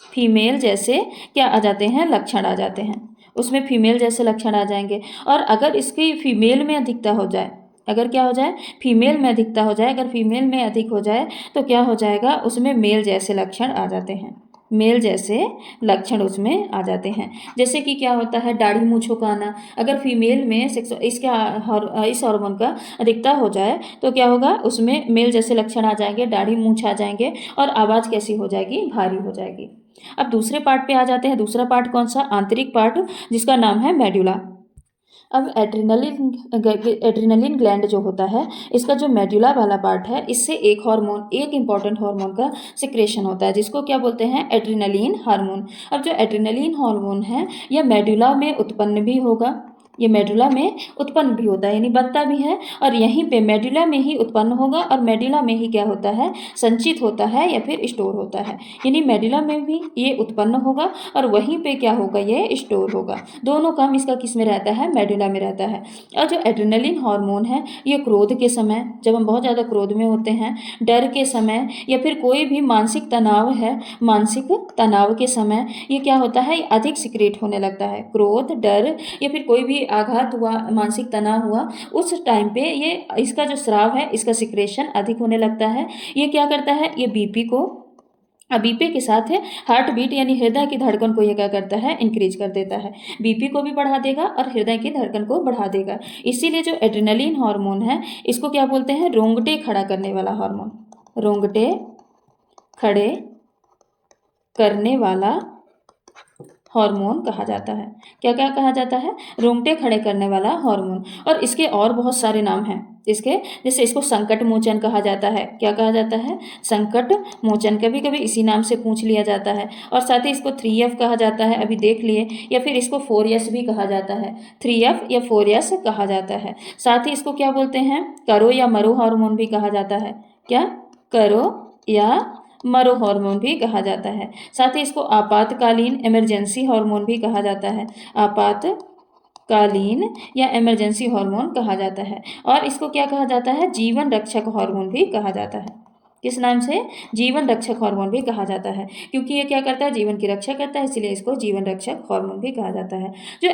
फीमेल जैसे क्या आ जाते हैं? लक्षण आ जाते हैं। उसमें फीमेल जैसे लक्षण आ जाएंगे। और अगर इसकी फीमेल में अधिकता हो जाए, अगर क्या हो जाए? फीमेल में अधिकता हो जाए, अगर फीमेल में अधिक हो जाए तो क्या हो जाएगा? उसमें मेल जैसे लक्षण आ जाते हैं। मेल जैसे लक्षण उसमें आ जाते हैं। जैसे कि क्या होता है? दाढ़ी मूंछों का आना। अगर फीमेल में इस हार्मोन का अधिकता हो जाए तो क्या होगा? उसमें मेल जैसे लक्षण आ जाएंगे, दाढ़ी मूंछ आ जाएंगे और आवाज़ कैसी हो जाएगी? भारी हो जाएगी। अब दूसरे पार्ट पे आ जाते हैं। दूसरा पार्ट कौन सा? आंतरिक पार्ट, जिसका नाम है मेडुला। अब एड्रिनलिन ग्लैंड जो होता है, इसका जो मेडुला वाला पार्ट है, इससे एक इंपॉर्टेंट हार्मोन का सिक्रेशन होता है, जिसको क्या बोलते हैं? Adrenaline hormone. अब जो एड्रिनलिन हार्मोन है, यह मेडुला में उत्पन्न भी होगा, ये मेडुला में उत्पन्न भी होता है, यानी बनता भी है और यहीं पे मेडुला में ही उत्पन्न होगा और मेडुला में ही क्या होता है? संचित होता है या फिर स्टोर होता है। यानी मेडुला में भी ये उत्पन्न होगा और वहीं पे क्या होगा? ये स्टोर होगा। दोनों काम इसका किस में रहता है? मेडुला में रहता है। और जो एड्रिनलिन हार्मोन है, ये क्रोध के समय, जब हम बहुत ज़्यादा क्रोध में होते हैं, डर के समय, या फिर कोई भी मानसिक तनाव है, मानसिक तनाव के समय ये क्या होता है? अधिक सिक्रेट होने लगता है। क्रोध, डर या फिर कोई भी आघात हुआ, मानसिक तनाव हुआ, उस टाइम पे ये इसका जो स्राव है, इसका सिक्रेशन अधिक होने लगता है। ये क्या करता है? ये बीपी के साथ है हार्ट बीट, यानी हृदय की धड़कन को ये क्या करता है? इंक्रीज कर देता है। बीपी को भी बढ़ा देगा और हृदय की धड़कन को बढ़ा देगा। इसीलिए जो एड्रिनलिन हार्मोन है, इसको क्या बोलते हैं? रोंगटे खड़ा करने वाला हार्मोन। रोंगटे खड़े करने वाला हार्मोन कहा जाता है। क्या क्या कहा जाता है? रोंगटे खड़े करने वाला हार्मोन। और इसके और बहुत सारे नाम हैं इसके, जैसे इसको संकट मोचन कहा जाता है। क्या कहा जाता है? संकट मोचन। कभी कभी इसी नाम से पूछ लिया जाता है। और साथ ही इसको 3F कहा जाता है, अभी देख लिए, या फिर इसको 4S भी कहा जाता है। 3F या 4S कहा जाता है। साथ ही इसको क्या बोलते हैं? करो या मरो हार्मोन भी कहा जाता है। क्या? करो या मरो हार्मोन भी कहा जाता है। साथ ही इसको आपातकालीन इमरजेंसी हार्मोन भी कहा जाता है। आपातकालीन या इमरजेंसी हार्मोन कहा जाता है। और इसको क्या कहा जाता है? जीवन रक्षक हार्मोन भी कहा जाता है। किस नाम से? जीवन रक्षक हार्मोन भी कहा जाता है, क्योंकि ये क्या करता है? जीवन की रक्षा करता है, इसलिए इसको जीवन रक्षक हार्मोन भी कहा जाता है। जो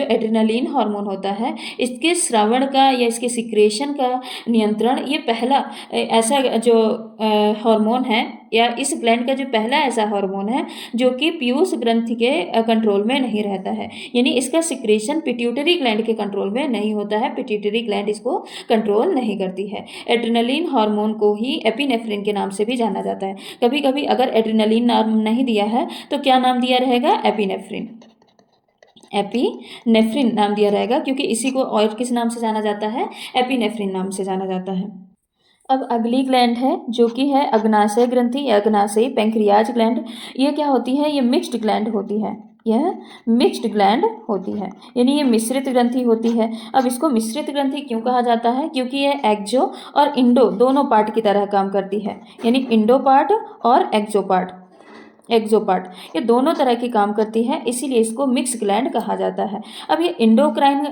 एड्रिनलिन हार्मोन होता है, इसके श्रवण का या इसके सिक्रेशन का नियंत्रण, ये पहला ऐसा जो हार्मोन है, या इस ग्लैंड का जो पहला ऐसा हार्मोन है जो कि पीयूष ग्रंथि के कंट्रोल में नहीं रहता है। यानी इसका सिक्रेशन पिट्यूटरी ग्लैंड के कंट्रोल में नहीं होता है, पिट्यूटरी ग्लैंड इसको कंट्रोल नहीं करती है। एड्रिनलिन हार्मोन को ही एपिनेफ्रिन के नाम से भी जाना जाता है। कभी कभी अगर एड्रिनलिन नाम नहीं दिया है तो क्या नाम दिया रहेगा? एपिनेफ्रिन। एपिनेफ्रिन नाम दिया रहेगा, क्योंकि इसी को और किस नाम से जाना जाता है? एपिनेफ्रिन नाम से जाना जाता है। अब अगली ग्लैंड है जो कि है अग्नाशय ग्रंथि या अग्नाशयी पैंक्रियाज ग्लैंड। ये क्या होती है? ये मिक्स्ड ग्लैंड होती है। यह मिक्स्ड ग्लैंड होती है, यानी ये मिश्रित ग्रंथि होती है। अब इसको मिश्रित ग्रंथि क्यों कहा जाता है? क्योंकि ये एक्जो और इंडो दोनों पार्ट की तरह काम करती है, यानी इंडो पार्ट और एक्सो पार्ट, ये दोनों तरह की काम करती है, इसीलिए इसको मिक्स ग्लैंड कहा जाता है। अब ये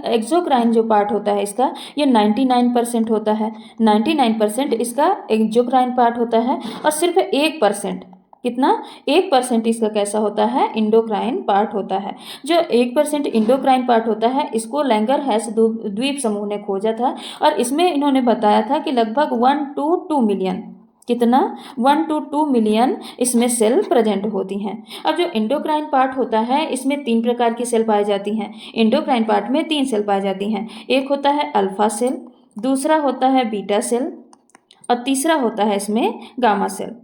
एक्सोक्राइन जो पार्ट होता है इसका, ये 99% होता है। 99% इसका एक्सोक्राइन पार्ट होता है और सिर्फ 1%, कितना? 1% इसका कैसा होता है? इंडोक्राइन पार्ट होता है। जो 1% इंडोक्राइन पार्ट होता है, इसको लैंगरहैंस द्वीप समूह ने खोजा था और इसमें इन्होंने बताया था कि लगभग 1 to 2 मिलियन, कितना? 1 to 2 मिलियन इसमें सेल प्रेजेंट होती हैं। अब जो इंडोक्राइन पार्ट होता है, इसमें 3 प्रकार की सेल पाई जाती हैं। इंडोक्राइन पार्ट में 3 सेल पाई जाती हैं। एक होता है अल्फा सेल, दूसरा होता है बीटा सेल और तीसरा होता है इसमें गामा सेल।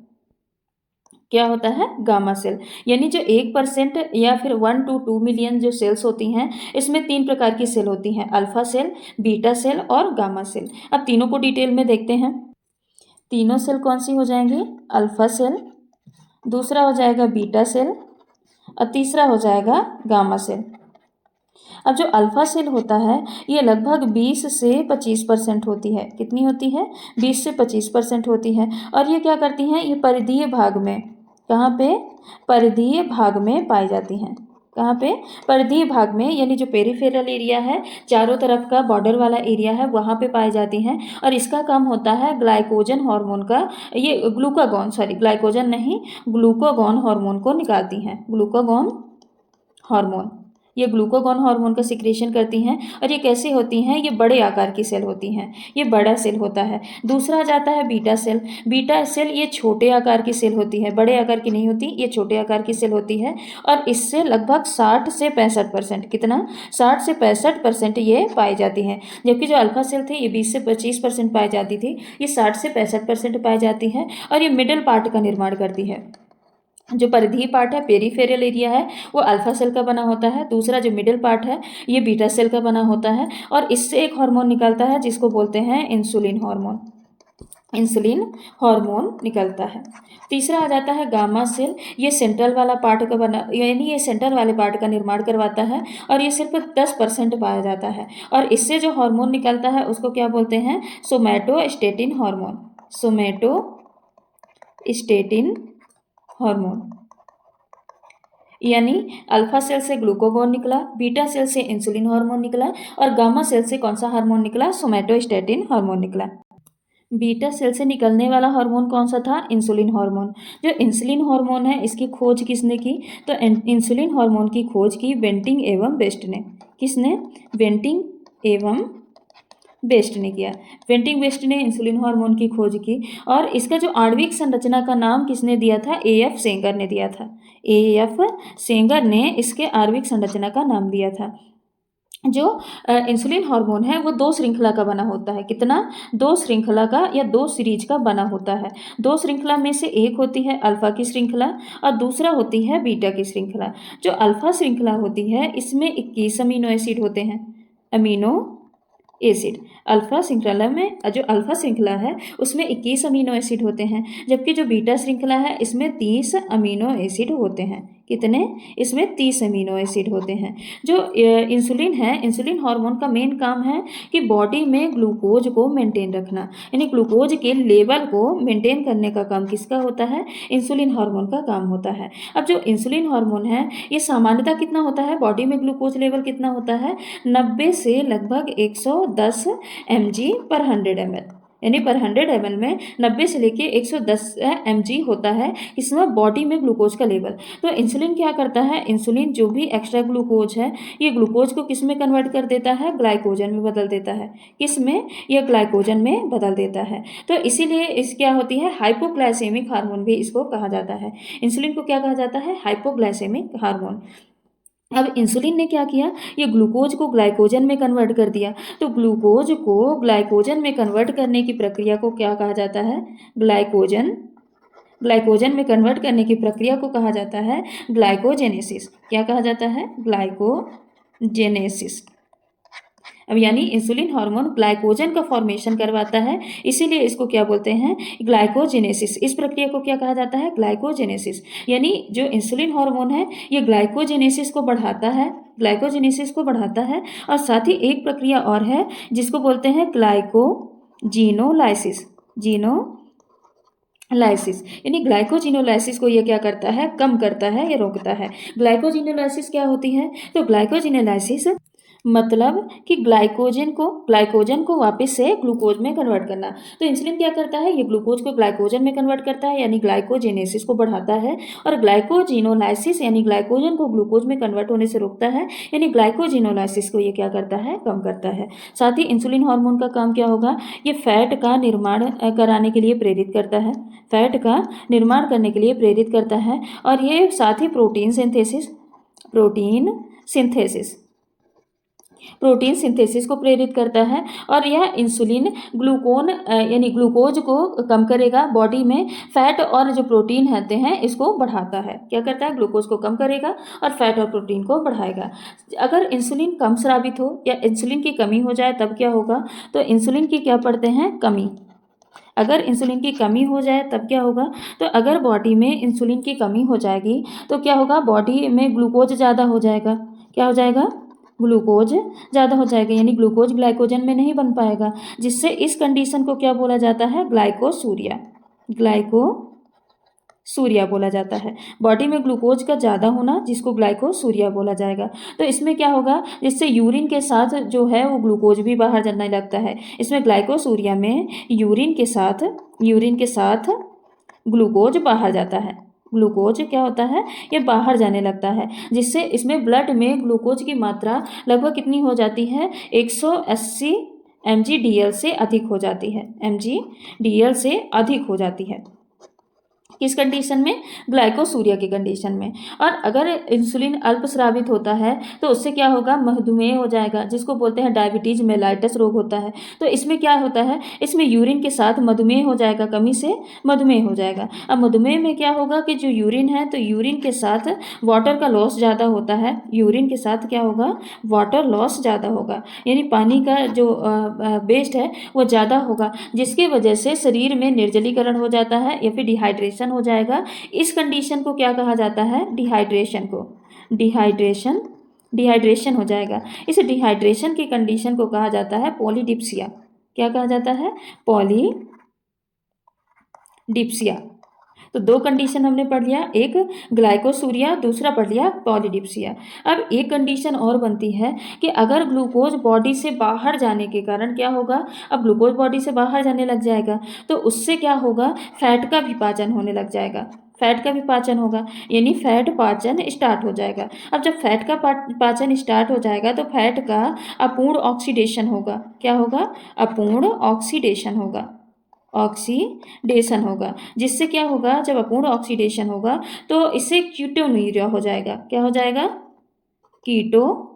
क्या होता है? Gamma cell. यानी जो 1% या फिर 1 to 2 मिलियन जो सेल्स होती हैं, इसमें 3 प्रकार की सेल होती हैं, अल्फा सेल, बीटा सेल और गामा सेल। अब तीनों को डिटेल में देखते हैं। तीनों सेल कौन सी हो जाएंगी? अल्फा सेल, दूसरा हो जाएगा बीटा सेल और तीसरा हो जाएगा गामा सेल। अब जो अल्फा सेल होता है ये लगभग 20 से 25% होती है। कितनी होती है? 20 से 25% होती है। और ये क्या करती हैं? ये परिधीय भाग में, कहाँ पे? परिधीय भाग में पाई जाती हैं। कहाँ पे? परिधीय भाग में, यानी जो पेरिफेरल एरिया है, चारों तरफ का बॉर्डर वाला एरिया है, वहाँ पे पाई जाती हैं। और इसका काम होता है ग्लाइकोजन हार्मोन का, ये ग्लूकागॉन, सॉरी ग्लाइकोजन नहीं, ग्लूकागॉन हार्मोन को निकालती हैं। ग्लूकागॉन हार्मोन, ये ग्लूकागॉन हार्मोन का सिक्रेशन करती हैं। और ये कैसे होती हैं? ये बड़े आकार की सेल होती हैं, ये बड़ा सेल होता है। दूसरा आ जाता है बीटा सेल। बीटा सेल ये छोटे आकार की सेल होती है, बड़े आकार की नहीं होती, ये छोटे आकार की सेल होती है। और इससे लगभग 60 से 65%, कितना? 60 से 65% ये पाई जाती हैं। जबकि जो अल्फा सेल थे ये 20 से 25% पाई जाती थी, ये 60 से 65% पाई जाती है। और ये मिडिल पार्ट का निर्माण करती है। जो परिधीय पार्ट है, पेरिफेरल एरिया है, वो अल्फा सेल का बना होता है। दूसरा जो मिडिल पार्ट है ये बीटा सेल का बना होता है। और इससे एक हार्मोन निकलता है जिसको बोलते हैं इंसुलिन हार्मोन। इंसुलिन हार्मोन निकलता है। तीसरा आ जाता है गामा सेल। ये सेंट्रल वाला पार्ट का बना, यानी ये सेंट्रल वाले पार्ट का निर्माण करवाता है। और ये सिर्फ 10% पाया जाता है। और इससे जो हार्मोन निकलता है उसको क्या बोलते हैं? Somatostatin hormone. Somatostatin hormone. यानी अल्फा सेल से ग्लूकागॉन निकला, बीटा सेल से इंसुलिन हार्मोन निकला और गामा सेल से कौन सा हार्मोन निकला? सोमैटोस्टेटिन हार्मोन निकला। बीटा सेल से निकलने वाला हार्मोन कौन सा था? Insulin hormone. जो इंसुलिन हार्मोन है इसकी खोज किसने की? तो इंसुलिन हार्मोन की खोज की बेंटिंग एवं बेस्ट ने। किसने? बेंटिंग एवं बेस्ट ने किया। बेंटिंग बेस्ट ने इंसुलिन हार्मोन की खोज की। और इसका जो आणविक संरचना का नाम किसने दिया था? एएफ सेंगर ने दिया था। एएफ सेंगर ने इसके आणविक संरचना का नाम दिया था। जो इंसुलिन हार्मोन है वो 2 श्रृंखला का बना होता है। कितना? 2 श्रृंखला का या 2 सीरीज का बना होता है। 2 श्रृंखला में से एक होती है अल्फा की श्रृंखला और दूसरा होती है बीटा की श्रृंखला। जो अल्फा श्रृंखला होती है इसमें 21 अमीनो एसिड होते हैं। अमीनो एसिड अल्फा श्रृंखला में, जो अल्फा श्रृंखला है उसमें 21 अमीनो एसिड होते हैं। जबकि जो बीटा श्रृंखला है इसमें 30 अमीनो एसिड होते हैं। कितने? इसमें 30 अमीनो एसिड होते हैं। जो इंसुलिन है, इंसुलिन हार्मोन का मेन काम है कि बॉडी में ग्लूकोज को मेंटेन रखना, यानी ग्लूकोज के लेवल को मेंटेन करने का काम किसका होता है? इंसुलिन हार्मोन का काम होता है। अब जो इंसुलिन हार्मोन है ये सामान्यतः कितना होता है? बॉडी में ग्लूकोज लेवल कितना होता है? 90 से लगभग 110 mg/100 ml, यानी पर 100 ml में 90 से लेके 110 mg होता है इसमें बॉडी में ग्लूकोज का लेवल। तो इंसुलिन क्या करता है? इंसुलिन जो भी एक्स्ट्रा ग्लूकोज है ये ग्लूकोज को किस में कन्वर्ट कर देता है? ग्लाइकोजन में बदल देता है। किस में? ये ग्लाइकोजन में बदल देता है। तो इसीलिए इस क्या होती है? हाइपोग्लाइसेमिक हार्मोन भी इसको कहा जाता है। इंसुलिन को क्या कहा जाता है? Hypoglycaemic hormone. अब इंसुलिन ने क्या किया? ये ग्लूकोज को ग्लाइकोजन में कन्वर्ट कर दिया। तो ग्लूकोज को ग्लाइकोजन में कन्वर्ट करने की प्रक्रिया को क्या कहा जाता है? ग्लाइकोजन में कन्वर्ट करने की प्रक्रिया को कहा जाता है ग्लाइकोजेनेसिस। क्या कहा जाता है? ग्लाइकोजेनेसिस। अब यानी इंसुलिन हार्मोन ग्लाइकोजन का फॉर्मेशन करवाता है, इसीलिए इसको क्या बोलते हैं? ग्लाइकोजेनेसिस। इस प्रक्रिया को क्या कहा जाता है? ग्लाइकोजेनेसिस। यानी जो इंसुलिन हार्मोन है ये ग्लाइकोजेनेसिस को बढ़ाता है, ग्लाइकोजेनेसिस को बढ़ाता है। और साथ ही एक प्रक्रिया और है जिसको बोलते हैं ग्लाइकोजिनोलाइसिस। जीनोलाइसिस, यानी ग्लाइकोजिनोलाइसिस को ये क्या करता है? कम करता है या रोकता है। ग्लाइकोजिनोलाइसिस क्या होती है? तो ग्लाइकोजिनोलाइसिस मतलब कि ग्लाइकोजन को वापस से ग्लूकोज में कन्वर्ट करना। तो इंसुलिन क्या करता है? ये ग्लूकोज को ग्लाइकोजन में कन्वर्ट करता है, यानी ग्लाइकोजेनेसिस को बढ़ाता है। और ग्लाइकोजिनोलाइसिस यानी ग्लाइकोजन को ग्लूकोज में कन्वर्ट होने से रोकता है, यानी ग्लाइकोजिनोलाइसिस को ये क्या करता है? कम करता है। साथ ही इंसुलिन हार्मोन का काम क्या होगा? ये फैट का निर्माण कराने के लिए प्रेरित करता है, फैट का निर्माण करने के लिए प्रेरित करता है। और ये साथ ही प्रोटीन सिंथेसिस प्रोटीन सिंथेसिस को प्रेरित करता है और यह इंसुलिन ग्लूकोन यानी ग्लूकोज को कम करेगा, बॉडी में फैट और जो प्रोटीन होते हैं इसको बढ़ाता है। क्या करता है? ग्लूकोज को कम करेगा और फैट और प्रोटीन को बढ़ाएगा। अगर इंसुलिन कम स्रावित हो या इंसुलिन की कमी हो जाए तब क्या होगा? तो इंसुलिन की क्या पढ़ते हैं? कमी। अगर इंसुलिन की कमी हो जाए तब क्या होगा? तो अगर बॉडी में इंसुलिन की कमी हो जाएगी तो क्या होगा? बॉडी में ग्लूकोज ज़्यादा हो जाएगा। क्या हो जाएगा? ग्लूकोज ज़्यादा हो जाएगा, यानी ग्लूकोज ग्लाइकोजन में नहीं बन पाएगा, जिससे इस कंडीशन को क्या बोला जाता है? ग्लाइकोसूरिया। ग्लाइकोसूरिया बोला जाता है। बॉडी में ग्लूकोज का ज़्यादा होना जिसको ग्लाइकोसूरिया बोला जाएगा। तो इसमें क्या होगा? जिससे यूरिन के साथ जो है वो ग्लूकोज भी बाहर जाने लगता है। इसमें ग्लाइकोसूरिया में यूरिन के साथ ग्लूकोज बाहर जाता है। ग्लूकोज क्या होता है? ये बाहर जाने लगता है, जिससे इसमें ब्लड में ग्लूकोज की मात्रा लगभग कितनी हो जाती है? 180 mg/dl से अधिक हो जाती है। mg/dl से अधिक हो जाती है। किस कंडीशन में? ग्लाइकोसूरिया की कंडीशन में। और अगर इंसुलिन अल्पस्रावित होता है तो उससे क्या होगा? मधुमेह हो जाएगा, जिसको बोलते हैं डायबिटीज मेलाइटस रोग होता है। तो इसमें क्या होता है? इसमें यूरिन के साथ मधुमेह हो जाएगा, कमी से मधुमेह हो जाएगा। अब मधुमेह में क्या होगा कि जो यूरिन है तो यूरिन के साथ वाटर का लॉस ज़्यादा होता है। यूरिन के साथ क्या होगा? वाटर लॉस ज़्यादा होगा, यानी पानी का जो वेस्ट है वो ज़्यादा होगा, जिसकी वजह से शरीर में निर्जलीकरण हो जाता है या फिर डिहाइड्रेशन हो जाएगा। इस कंडीशन को क्या कहा जाता है? डिहाइड्रेशन हो जाएगा। इस डिहाइड्रेशन की कंडीशन को कहा जाता है पॉलीडिप्सिया। क्या कहा जाता है? पॉलीडिप्सिया। तो दो कंडीशन हमने पढ़ लिया, एक ग्लाइकोसूरिया, दूसरा पढ़ लिया पॉलीडिप्सिया। अब एक कंडीशन और बनती है कि अगर ग्लूकोज बॉडी से बाहर जाने के कारण क्या होगा? अब ग्लूकोज बॉडी से बाहर जाने लग जाएगा तो उससे क्या होगा? फैट का भी पाचन होने लग जाएगा। फैट का भी पाचन होगा, यानी फैट पाचन स्टार्ट हो जाएगा। अब जब फैट का पाचन स्टार्ट हो जाएगा तो फैट का अपूर्ण ऑक्सीडेशन होगा। क्या होगा? अपूर्ण ऑक्सीडेशन होगा, जिससे क्या होगा? जब अपूर्ण ऑक्सीडेशन होगा तो इससे कीटोन्यूरिया हो जाएगा। क्या हो जाएगा? कीटोन्यूरिया।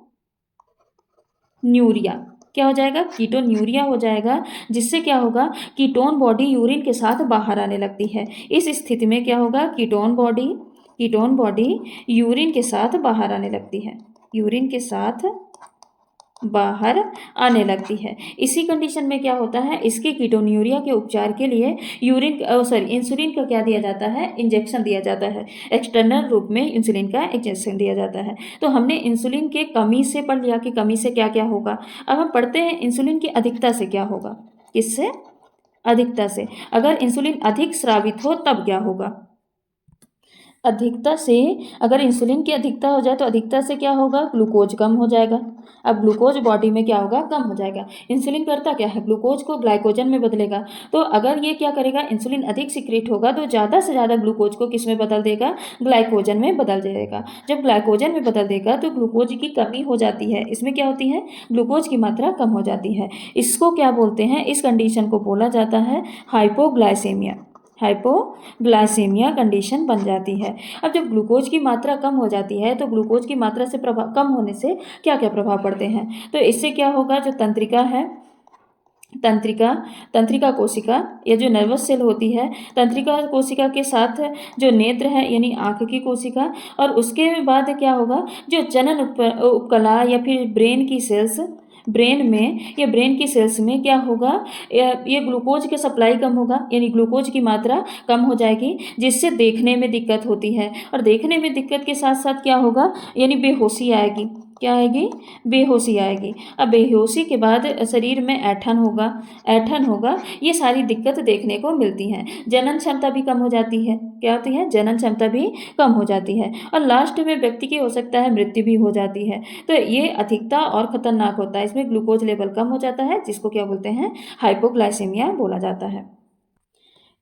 क्या हो जाएगा? कीटोन्यूरिया हो जाएगा, जिससे क्या होगा? कीटोन बॉडी यूरिन के साथ बाहर आने लगती है। इस स्थिति में क्या होगा? कीटोन बॉडी यूरिन के साथ बाहर आने लगती है। यूरिन के साथ बाहर आने लगती है। इसी कंडीशन में क्या होता है? इसके कीटोन्यूरिया के उपचार के लिए इंसुलिन का क्या दिया जाता है? इंजेक्शन दिया जाता है। एक्सटर्नल रूप में इंसुलिन का इंजेक्शन दिया जाता है। तो हमने इंसुलिन के कमी से पढ़ लिया कि कमी से क्या क्या होगा। अब हम पढ़ते हैं इंसुलिन की अधिकता से क्या होगा। किससे? अधिकता से। अगर इंसुलिन अधिक स्रावित हो तब क्या होगा? अधिकता से, अगर इंसुलिन की अधिकता हो जाए तो अधिकता से क्या होगा? ग्लूकोज कम हो जाएगा। अब ग्लूकोज बॉडी में क्या होगा? कम हो जाएगा। इंसुलिन करता क्या है? ग्लूकोज को ग्लाइकोजन में बदलेगा। तो अगर ये क्या करेगा? इंसुलिन अधिक सिक्रेट होगा तो ज़्यादा से ज़्यादा ग्लूकोज को किस में बदल देगा? ग्लाइकोजन में बदल देगा। जब ग्लाइकोजन में बदल देगा तो ग्लूकोज की कमी हो जाती है। इसमें क्या होती है? ग्लूकोज की मात्रा कम हो जाती है। इसको क्या बोलते हैं? इस कंडीशन को बोला जाता है हाइपोग्लाइसेमिया कंडीशन बन जाती है। अब जब ग्लूकोज की मात्रा कम हो जाती है तो ग्लूकोज की मात्रा से कम होने से क्या क्या प्रभाव पड़ते हैं? तो इससे क्या होगा? जो तंत्रिका है, तंत्रिका कोशिका या जो नर्वस सेल होती है, तंत्रिका कोशिका के साथ जो नेत्र है यानी आँख की कोशिका, और उसके बाद क्या होगा? जो जनन उपकला या फिर ब्रेन की सेल्स में क्या होगा? ये ग्लूकोज की सप्लाई कम होगा, यानी ग्लूकोज की मात्रा कम हो जाएगी, जिससे देखने में दिक्कत होती है। और देखने में दिक्कत के साथ साथ क्या होगा? यानी बेहोशी आएगी। क्या आएगी? बेहोशी आएगी। अब बेहोशी के बाद शरीर में ऐंठन होगा। ये सारी दिक्कत देखने को मिलती हैं। जनन क्षमता भी कम हो जाती है। क्या होती है? जनन क्षमता भी कम हो जाती है। और लास्ट में व्यक्ति की हो सकता है मृत्यु भी हो जाती है। तो ये अधिकता और खतरनाक होता है। इसमें ग्लूकोज लेवल कम हो जाता है, जिसको क्या बोलते हैं? हाइपोग्लाइसेमिया बोला जाता है।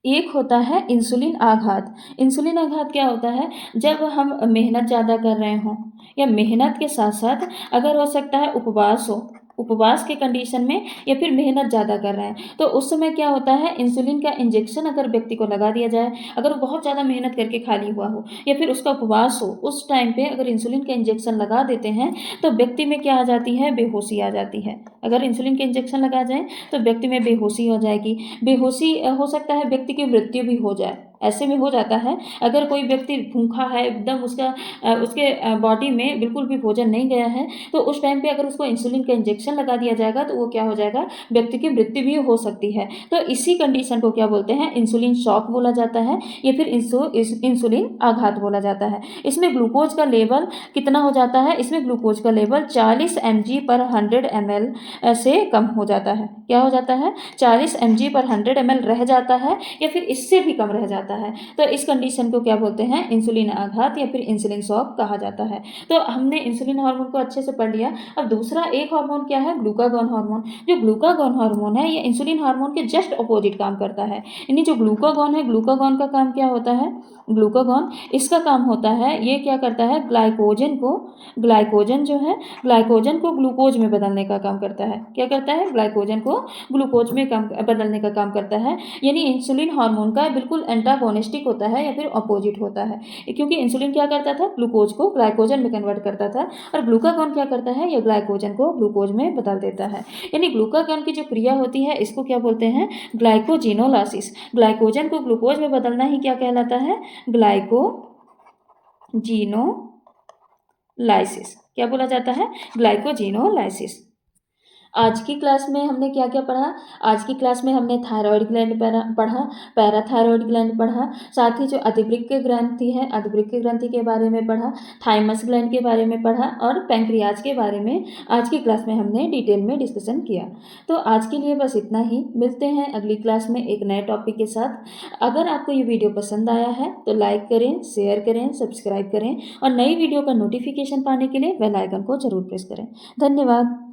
एक होता है इंसुलिन आघात। इंसुलिन आघात क्या होता है? जब हम मेहनत ज़्यादा कर रहे हों या मेहनत के साथ साथ अगर हो सकता है उपवास हो, उपवास के कंडीशन में या फिर मेहनत ज़्यादा कर रहे हैं, तो उस समय क्या होता है, इंसुलिन का इंजेक्शन अगर व्यक्ति को लगा दिया जाए, अगर वो बहुत ज़्यादा मेहनत करके खाली हुआ हो या फिर उसका उपवास हो, उस टाइम पे अगर इंसुलिन का इंजेक्शन लगा देते हैं तो व्यक्ति में क्या आ जाती है, बेहोशी आ जाती है। अगर इंसुलिन के इंजेक्शन लगा जाए तो व्यक्ति में बेहोशी हो जाएगी। बेहोशी हो सकता है व्यक्ति की मृत्यु भी हो जाए, ऐसे में हो जाता है। अगर कोई व्यक्ति भूखा है, एकदम उसके बॉडी में बिल्कुल भी भोजन नहीं गया है, तो उस टाइम पे अगर उसको इंसुलिन का इंजेक्शन लगा दिया जाएगा तो वो क्या हो जाएगा, व्यक्ति की मृत्यु भी हो सकती है। तो इसी कंडीशन को क्या बोलते हैं, इंसुलिन शॉक बोला जाता है या फिर इंसुलिन आघात बोला जाता है। इसमें ग्लूकोज का लेवल कितना हो जाता है, इसमें ग्लूकोज का लेवल 40 mg/100 ml से कम हो जाता है। क्या हो जाता है, 40 mg/100 ml रह जाता है या फिर इससे भी कम रह जाता है। तो इस कंडीशन को क्या बोलते हैं, इंसुलिन आघात या फिर इंसुलिन शॉक कहा जाता है। तो हमने इंसुलिन हार्मोन को अच्छे से पढ़ लिया। अब दूसरा एक हार्मोन क्या है, ग्लूकागॉन हार्मोन। जो ग्लूकागॉन हार्मोन है ये इंसुलिन हार्मोन के जस्ट अपोजिट काम करता है। यानी जो ग्लूकागॉन है, ग्लूकागॉन का काम क्या होता है, ग्लूकागॉन इसका काम होता है, ये क्या करता है, ग्लाइकोजन को ग्लूकोज में बदलने का काम करता है। क्या करता है, ग्लाइकोजन को ग्लूकोज में बदलने का काम करता है। यानी इंसुलिन हार्मोन का बिल्कुल एंटागोनिस्टिक होता है या फिर अपोजिट होता है, क्योंकि इंसुलिन क्या करता था, ग्लूकोज को ग्लाइकोजन में कन्वर्ट करता था, और ग्लूकागॉन क्या करता है, ये ग्लाइकोजन को ग्लूकोज में बदल देता है। यानी ग्लूकागॉन की जो क्रिया होती है इसको क्या बोलते हैं, ग्लाइकोजिनोलाइसिस। ग्लाइकोजन को ग्लूकोज में बदलना ही क्या कहलाता है, ग्लाइकोजिनोलाइसिस। क्या बोला जाता है, ग्लाइकोजिनोलाइसिस। आज की क्लास में हमने क्या क्या पढ़ा, आज की क्लास में हमने थायराइड ग्लैंड पढ़ा, पैराथायराइड ग्लैंड पढ़ा, साथ ही जो अधिवृक्क ग्रंथि है, अधिवृक्क ग्रंथि के बारे में पढ़ा, थाइमस ग्लैंड के बारे में पढ़ा और पैंक्रियाज के बारे में आज की क्लास में हमने डिटेल में डिस्कशन किया। तो आज के लिए बस इतना ही, मिलते हैं अगली क्लास में एक नए टॉपिक के साथ। अगर आपको ये वीडियो पसंद आया है तो लाइक करें, शेयर करें, सब्सक्राइब करें और नई वीडियो का नोटिफिकेशन पाने के लिए बेल आइकन को जरूर प्रेस करें। धन्यवाद।